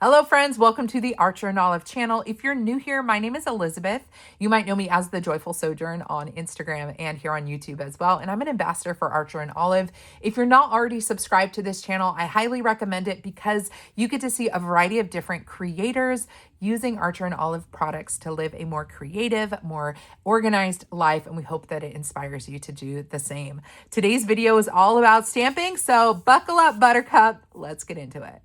Hello friends, welcome to the Archer and Olive channel. If you're new here, my name is Elizabeth. You might know me as The Joyful Sojourn on Instagram and here on YouTube as well. And I'm an ambassador for Archer and Olive. If you're not already subscribed to this channel, I highly recommend it because you get to see a variety of different creators using Archer and Olive products to live a more creative, more organized life. And we hope that it inspires you to do the same. Today's video is all about stamping, so buckle up, Buttercup. Let's get into it.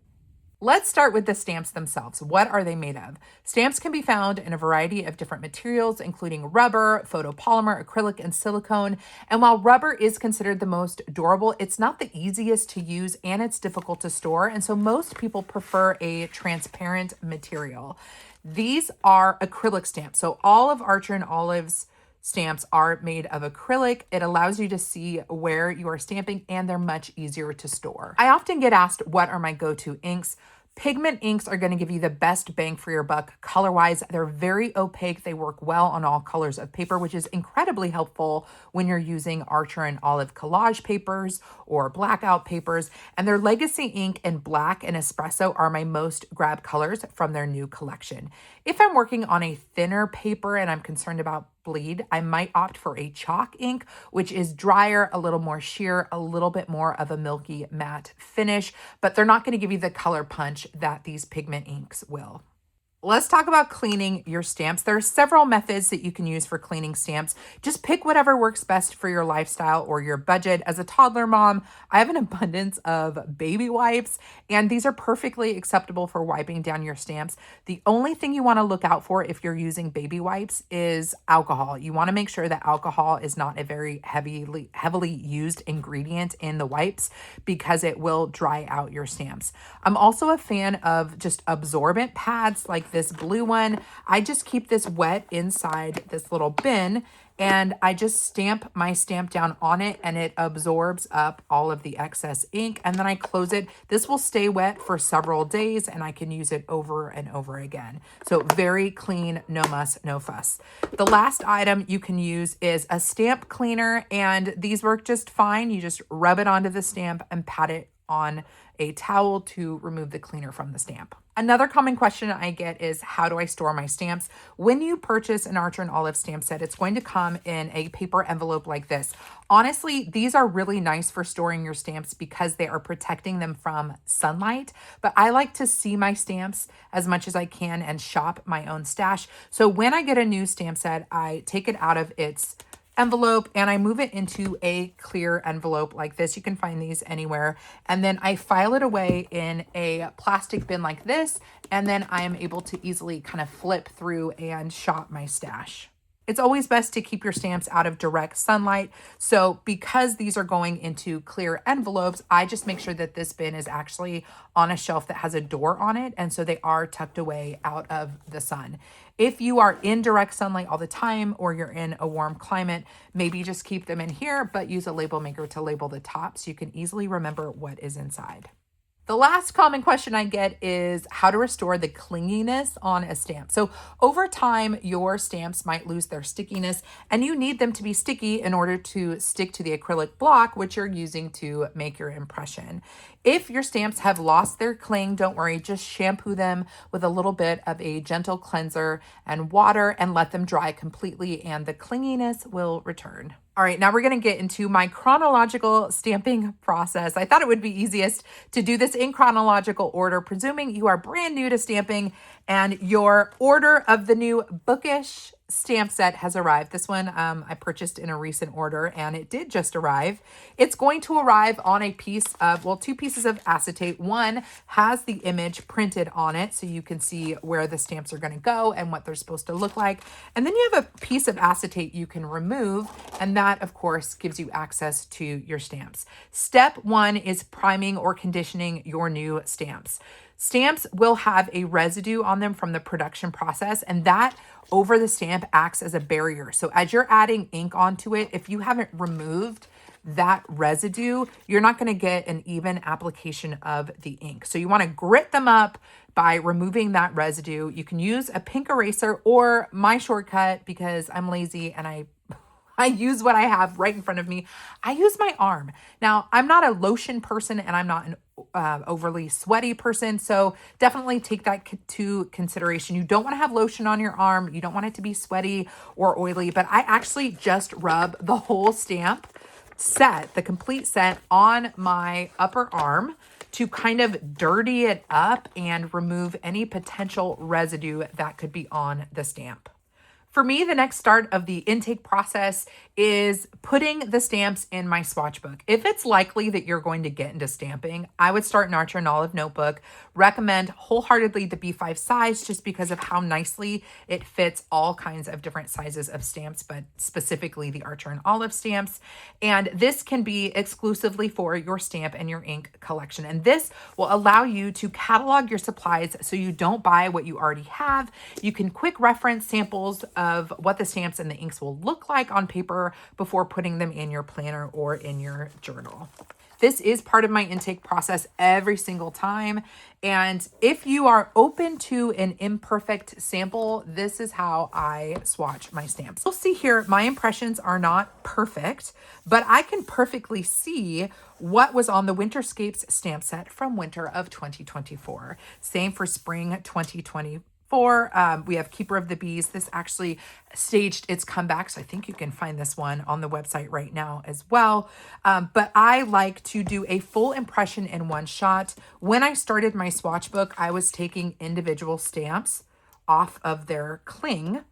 Let's start with the stamps themselves. What are they made of? Stamps can be found in a variety of different materials, including rubber, photopolymer, acrylic, and silicone. And while rubber is considered the most durable, it's not the easiest to use and it's difficult to store. And so most people prefer a transparent material. These are acrylic stamps. So all of Archer and Olive's stamps are made of acrylic. It allows you to see where you are stamping and they're much easier to store. I often get asked, what are my go-to inks? Pigment inks are going to give you the best bang for your buck color-wise. They're very opaque. They work well on all colors of paper, which is incredibly helpful when you're using Archer and Olive collage papers or blackout papers. And their Legacy ink and black and espresso are my most grab colors from their new collection. If I'm working on a thinner paper and I'm concerned about bleed, I might opt for a chalk ink, which is drier, a little more sheer, a little bit more of a milky matte finish, but they're not going to give you the color punch that these pigment inks will. Let's talk about cleaning your stamps. There are several methods that you can use for cleaning stamps. Just pick whatever works best for your lifestyle or your budget. As a toddler mom, I have an abundance of baby wipes, and these are perfectly acceptable for wiping down your stamps. The only thing you want to look out for if you're using baby wipes is alcohol. You want to make sure that alcohol is not a very heavily used ingredient in the wipes because it will dry out your stamps. I'm also a fan of just absorbent pads like this blue one. I just keep this wet inside this little bin and I just stamp my stamp down on it and it absorbs up all of the excess ink and then I close it. This will stay wet for several days and I can use it over and over again. So very clean, no muss, no fuss. The last item you can use is a stamp cleaner, and these work just fine. You just rub it onto the stamp and pat it on a towel to remove the cleaner from the stamp. Another common question I get is, how do I store my stamps? When you purchase an Archer and Olive stamp set, it's going to come in a paper envelope like this. Honestly, these are really nice for storing your stamps because they are protecting them from sunlight, but I like to see my stamps as much as I can and shop my own stash. So when I get a new stamp set, I take it out of its envelope and I move it into a clear envelope like this. You can find these anywhere. And then I file it away in a plastic bin like this. And then I am able to easily kind of flip through and shop my stash. It's always best to keep your stamps out of direct sunlight. So because these are going into clear envelopes, I just make sure that this bin is actually on a shelf that has a door on it. And so they are tucked away out of the sun. If you are in direct sunlight all the time or you're in a warm climate, maybe just keep them in here, but use a label maker to label the top so you can easily remember what is inside. The last common question I get is how to restore the clinginess on a stamp. So over time, your stamps might lose their stickiness and you need them to be sticky in order to stick to the acrylic block, which you're using to make your impression. If your stamps have lost their cling, don't worry, just shampoo them with a little bit of a gentle cleanser and water and let them dry completely and the clinginess will return. All right, now we're going to get into my chronological stamping process. I thought it would be easiest to do this in chronological order, presuming you are brand new to stamping and your order of the new bookish stamp set has arrived. This one I purchased in a recent order and it did just arrive. It's going to arrive on a piece of, well, two pieces of acetate. One has the image printed on it so you can see where the stamps are going to go and what they're supposed to look like. And then you have a piece of acetate you can remove, and that of course gives you access to your stamps. Step one is priming or conditioning your new stamps. Stamps will have a residue on them from the production process, and that over the stamp acts as a barrier. So as you're adding ink onto it, if you haven't removed that residue, you're not going to get an even application of the ink. So you want to grit them up by removing that residue. You can use a pink eraser or my shortcut because I'm lazy and I use what I have right in front of me. I use my arm. Now, I'm not a lotion person and I'm not an overly sweaty person. So definitely take that to consideration. You don't want to have lotion on your arm. You don't want it to be sweaty or oily, but I actually just rub the whole stamp set, the complete set, on my upper arm to kind of dirty it up and remove any potential residue that could be on the stamp. For me, the next start of the intake process is putting the stamps in my swatch book. If it's likely that you're going to get into stamping, I would start an Archer and Olive notebook. Recommend wholeheartedly the B5 size just because of how nicely it fits all kinds of different sizes of stamps, but specifically the Archer and Olive stamps. And this can be exclusively for your stamp and your ink collection. And this will allow you to catalog your supplies so you don't buy what you already have. You can quick reference samples of what the stamps and the inks will look like on paper before putting them in your planner or in your journal. This is part of my intake process every single time. And if you are open to an imperfect sample, this is how I swatch my stamps. You'll see here, my impressions are not perfect, but I can perfectly see what was on the Winterscapes stamp set from winter of 2024. Same for spring 2024. We have Keeper of the Bees. This actually staged its comeback, so I think you can find this one on the website right now as well. But I like to do a full impression in one shot. When I started my swatch book, I was taking individual stamps off of their cling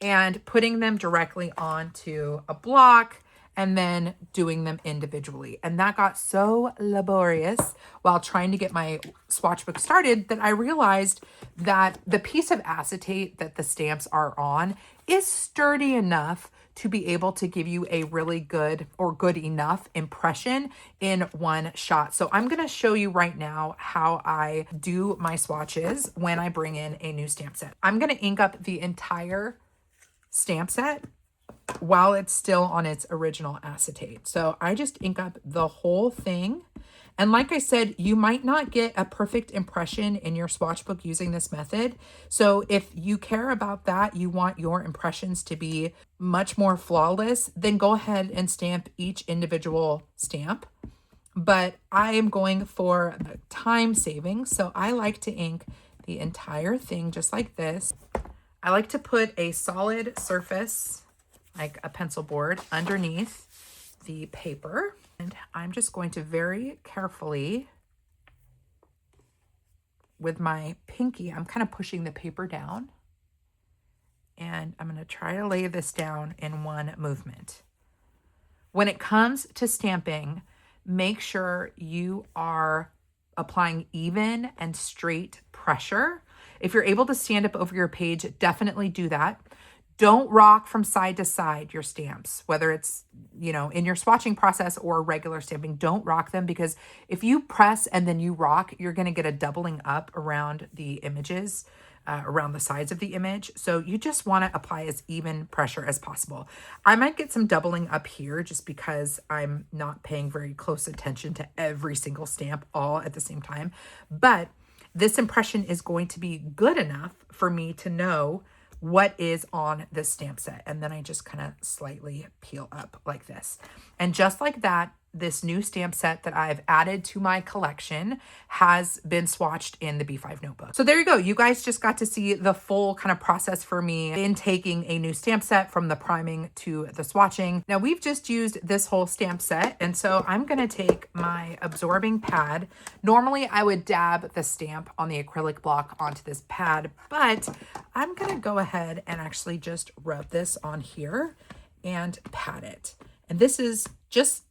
and putting them directly onto a block and then doing them individually. And that got so laborious while trying to get my swatch book started that I realized that the piece of acetate that the stamps are on is sturdy enough to be able to give you a really good or good enough impression in one shot. So I'm going to show you right now how I do my swatches when I bring in a new stamp set. I'm going to ink up the entire stamp set while it's still on its original acetate. So I just ink up the whole thing. And like I said, you might not get a perfect impression in your swatch book using this method. So if you care about that, you want your impressions to be much more flawless, then go ahead and stamp each individual stamp. But I am going for time saving. So I like to ink the entire thing just like this. I like to put a solid surface, like a pencil board, underneath the paper. And I'm just going to very carefully, with my pinky, I'm kind of pushing the paper down. And I'm going to try to lay this down in one movement. When it comes to stamping, make sure you are applying even and straight pressure. If you're able to stand up over your page, definitely do that. Don't rock from side to side your stamps, whether it's, in your swatching process or regular stamping. Don't rock them, because if you press and then you rock, you're going to get a doubling up around the images, around the sides of the image. So you just want to apply as even pressure as possible. I might get some doubling up here just because I'm not paying very close attention to every single stamp all at the same time. But this impression is going to be good enough for me to know what is on this stamp set. And then I just kind of slightly peel up like this. And just like that, this new stamp set that I've added to my collection has been swatched in the B5 notebook. So there you go. You guys just got to see the full kind of process for me in taking a new stamp set from the priming to the swatching. Now we've just used this whole stamp set. And so I'm going to take my absorbing pad. Normally I would dab the stamp on the acrylic block onto this pad, but I'm going to go ahead and actually just rub this on here and pat it. And this is just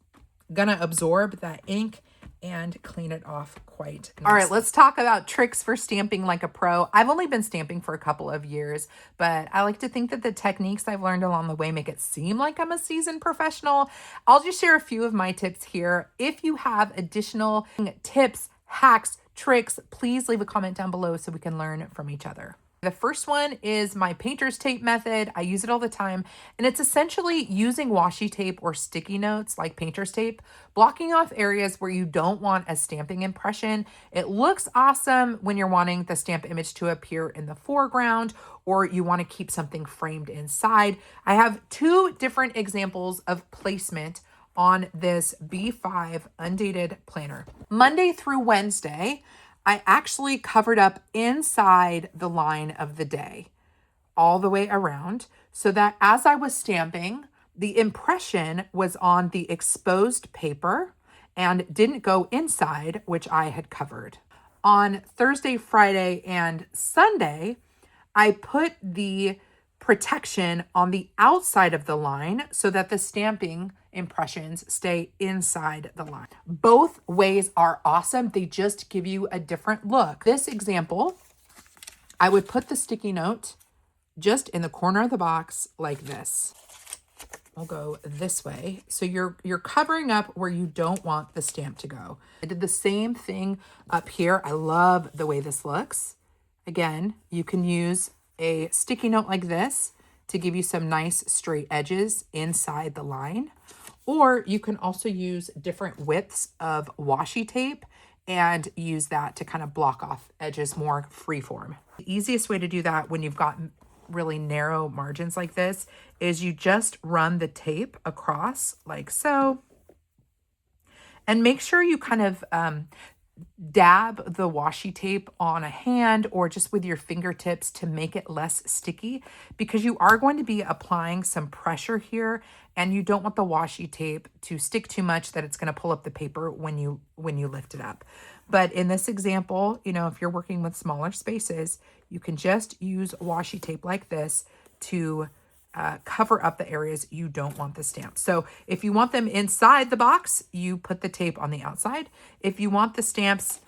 gonna absorb that ink and clean it off quite nicely. All right, let's talk about tricks for stamping like a pro. I've only been stamping for a couple of years, but I like to think that the techniques I've learned along the way make it seem like I'm a seasoned professional. I'll just share a few of my tips here. If you have additional tips, hacks, tricks, please leave a comment down below so we can learn from each other. The first one is my painter's tape method. I use it all the time, and it's essentially using washi tape or sticky notes like painter's tape, blocking off areas where you don't want a stamping impression. It looks awesome when you're wanting the stamp image to appear in the foreground, or you want to keep something framed inside. I have two different examples of placement on this B5 undated planner. Monday through Wednesday, I actually covered up inside the line of the day all the way around so that as I was stamping, the impression was on the exposed paper and didn't go inside, which I had covered. On Thursday, Friday, and Sunday, I put the protection on the outside of the line so that the stamping impressions stay inside the line. Both ways are awesome. They just give you a different look. This example, I would put the sticky note just in the corner of the box like this. I'll go this way. So you're covering up where you don't want the stamp to go. I did the same thing up here. I love the way this looks. Again, you can use a sticky note like this to give you some nice straight edges inside the line. Or you can also use different widths of washi tape and use that to kind of block off edges more freeform. The easiest way to do that when you've got really narrow margins like this is you just run the tape across like so. And make sure you kind of dab the washi tape on a hand or just with your fingertips to make it less sticky, because you are going to be applying some pressure here and you don't want the washi tape to stick too much that it's going to pull up the paper when you lift it up. But in this example, you know, if you're working with smaller spaces, you can just use washi tape like this to cover up the areas you don't want the stamp. So if you want them inside the box, you put the tape on the outside. If you want the stamps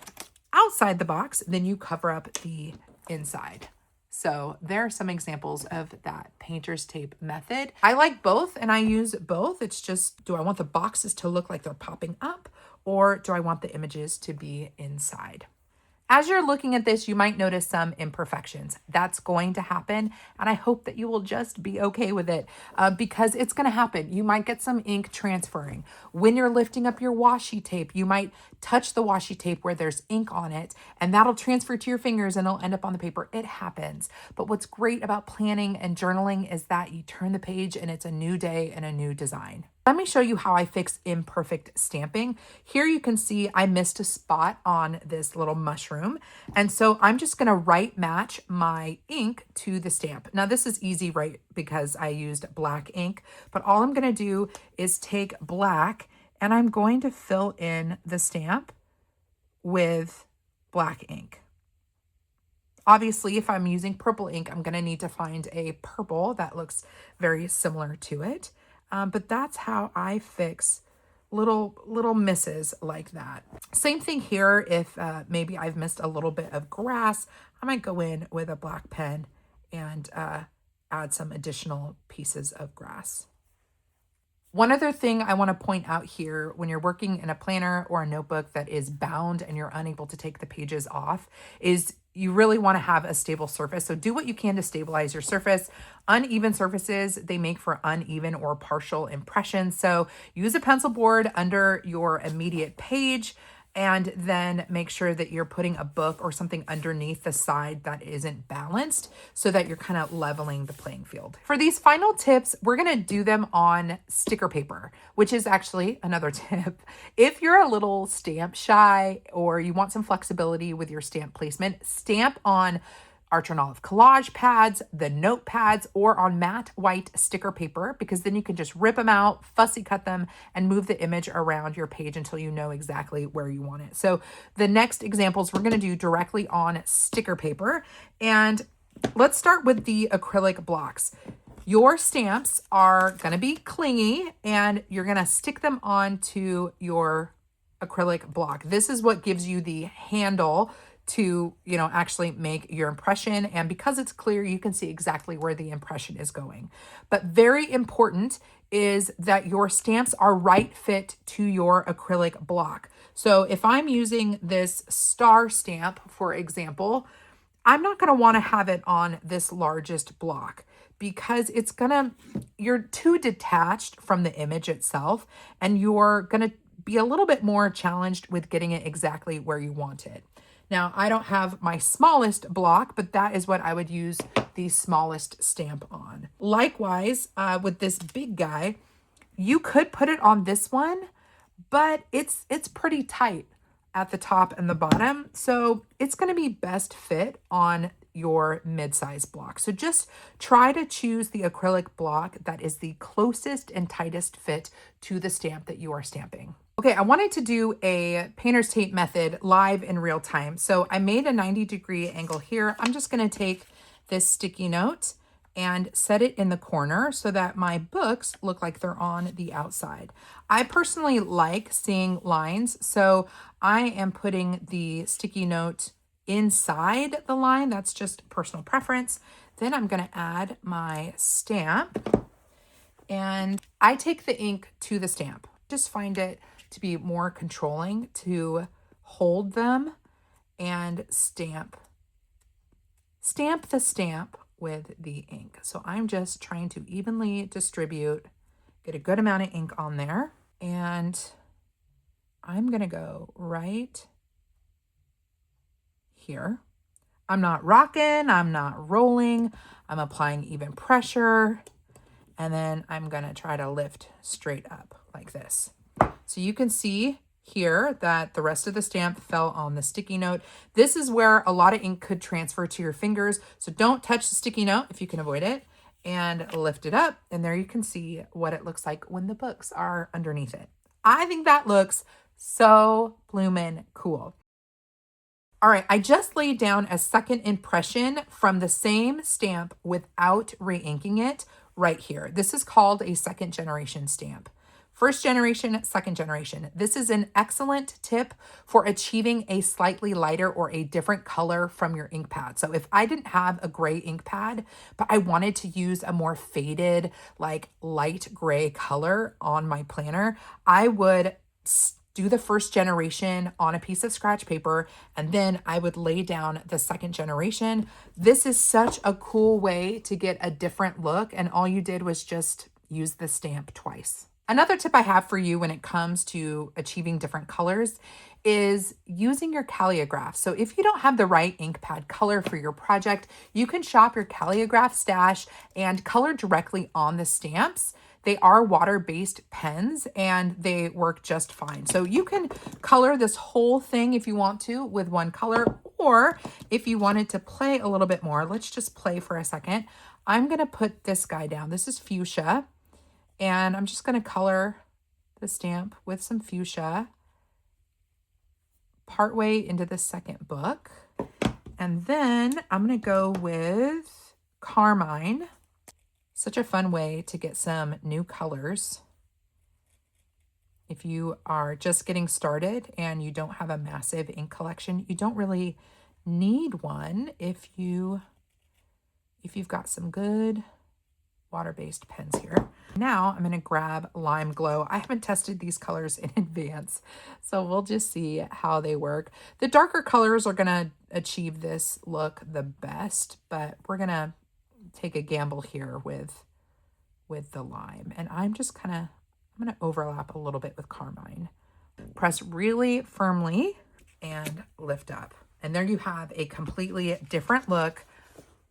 outside the box, then you cover up the inside. So there are some examples of that painter's tape method. I like both and I use both. It's just, do I want the boxes to look like they're popping up or do I want the images to be inside? As you're looking at this, you might notice some imperfections. That's going to happen, and I hope that you will just be okay with it because it's going to happen. You might get some ink transferring. When you're lifting up your washi tape, you might touch the washi tape where there's ink on it, and that'll transfer to your fingers and it'll end up on the paper. It happens. But what's great about planning and journaling is that you turn the page and it's a new day and a new design. Let me show you how I fix imperfect stamping. Here you can see I missed a spot on this little mushroom. And so I'm just gonna right match my ink to the stamp. Now this is easy, right? Because I used black ink, but all I'm gonna do is take black and I'm going to fill in the stamp with black ink. Obviously, if I'm using purple ink, I'm gonna need to find a purple that looks very similar to it. But that's how I fix little misses like that. Same thing here. If maybe I've missed a little bit of grass, I might go in with a black pen and add some additional pieces of grass. One other thing I want to point out here, when you're working in a planner or a notebook that is bound and you're unable to take the pages off, is you really want to have a stable surface. So do what you can to stabilize your surface. Uneven surfaces, they make for uneven or partial impressions. So use a pencil board under your immediate page and then make sure that you're putting a book or something underneath the side that isn't balanced so that you're kind of leveling the playing field. For these final tips, we're going to do them on sticker paper, which is actually another tip. If you're a little stamp shy or you want some flexibility with your stamp placement, stamp on Archer and Olive collage pads, the note pads, or on matte white sticker paper, because then you can just rip them out, fussy cut them, and move the image around your page until you know exactly where you want it. So the next examples we're going to do directly on sticker paper. And let's start with the acrylic blocks. Your stamps are going to be clingy and you're going to stick them onto your acrylic block. This is what gives you the handle to, you know, actually make your impression. And because it's clear, you can see exactly where the impression is going. But very important is that your stamps are right fit to your acrylic block. So if I'm using this star stamp, for example, I'm not going to want to have it on this largest block because you're too detached from the image itself and you're going to be a little bit more challenged with getting it exactly where you want it. Now, I don't have my smallest block, but that is what I would use the smallest stamp on. Likewise, with this big guy, You could put it on this one, but it's pretty tight at the top and the bottom. So it's going to be best fit on your mid-size block. So just try to choose the acrylic block that is the closest and tightest fit to the stamp that you are stamping. Okay, I wanted to do a painter's tape method live in real time. So I made a 90-degree angle here. I'm just going to take this sticky note and set it in the corner so that my books look like they're on the outside. I personally like seeing lines, so I am putting the sticky note inside the line. That's just personal preference. Then I'm going to add my stamp, and I take the ink to the stamp. Just find it to be more controlling to hold them and stamp the stamp with the ink. So I'm just trying to evenly distribute, get a good amount of ink on there, and I'm going to go right here. I'm not rocking, I'm not rolling, I'm applying even pressure, and then I'm going to try to lift straight up like this. So you can see here that the rest of the stamp fell on the sticky note. This is where a lot of ink could transfer to your fingers. So don't touch the sticky note if you can avoid it, and lift it up. And there you can see what it looks like when the books are underneath it. I think that looks so bloomin' cool. All right, I just laid down a second impression from the same stamp without re-inking it right here. This is called a second generation stamp. First generation, second generation. This is an excellent tip for achieving a slightly lighter or a different color from your ink pad. So if I didn't have a gray ink pad, but I wanted to use a more faded, like light gray color on my planner, I would do the first generation on a piece of scratch paper, and then I would lay down the second generation. This is such a cool way to get a different look, and all you did was just use the stamp twice. Another tip I have for you when it comes to achieving different colors is using your calligraph. So if you don't have the right ink pad color for your project, you can shop your calligraph stash and color directly on the stamps. They are water-based pens and they work just fine. So you can color this whole thing if you want to with one color, or if you wanted to play a little bit more, let's just play for a second. I'm gonna put this guy down. This is fuchsia. And I'm just going to color the stamp with some fuchsia partway into the second book. And then I'm going to go with carmine. Such a fun way to get some new colors. If you are just getting started and you don't have a massive ink collection, you don't really need one if you've got some good water-based pens here. Now I'm going to grab Lime Glow. I haven't tested these colors in advance, so we'll just see how they work. The darker colors are going to achieve this look the best, but we're going to take a gamble here with the lime. And I'm going to overlap a little bit with carmine. Press really firmly and lift up. And there you have a completely different look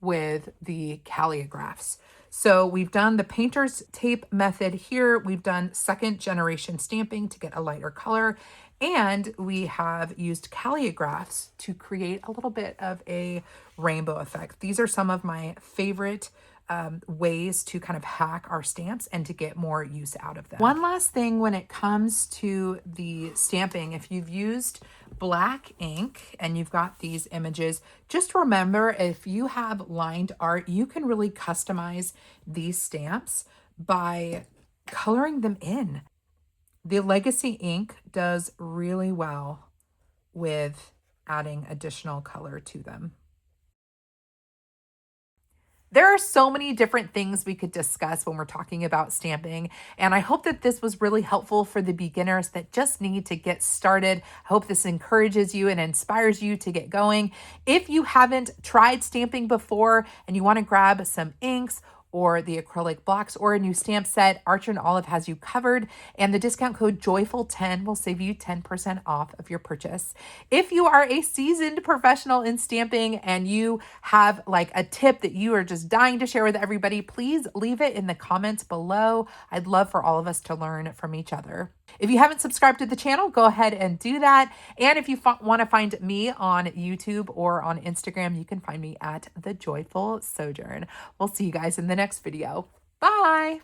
with the calligraphs. So we've done the painter's tape method here. We've done second generation stamping to get a lighter color. And we have used calligraphs to create a little bit of a rainbow effect. These are some of my favorite ways to kind of hack our stamps and to get more use out of them. One last thing when it comes to the stamping, if you've used black ink and you've got these images, just remember if you have lined art, you can really customize these stamps by coloring them in. The legacy ink does really well with adding additional color to them. There are so many different things we could discuss when we're talking about stamping, and I hope that this was really helpful for the beginners that just need to get started. I hope this encourages you and inspires you to get going. If you haven't tried stamping before and you want to grab some inks or the acrylic blocks or a new stamp set, Archer and Olive has you covered, and the discount code JOYFUL10 will save you 10% off of your purchase. If you are a seasoned professional in stamping and you have like a tip that you are just dying to share with everybody, please leave it in the comments below. I'd love for all of us to learn from each other. If you haven't subscribed to the channel, go ahead and do that. And if you want to find me on YouTube or on Instagram, you can find me at The Joyful Sojourn. We'll see you guys in the next video. Bye.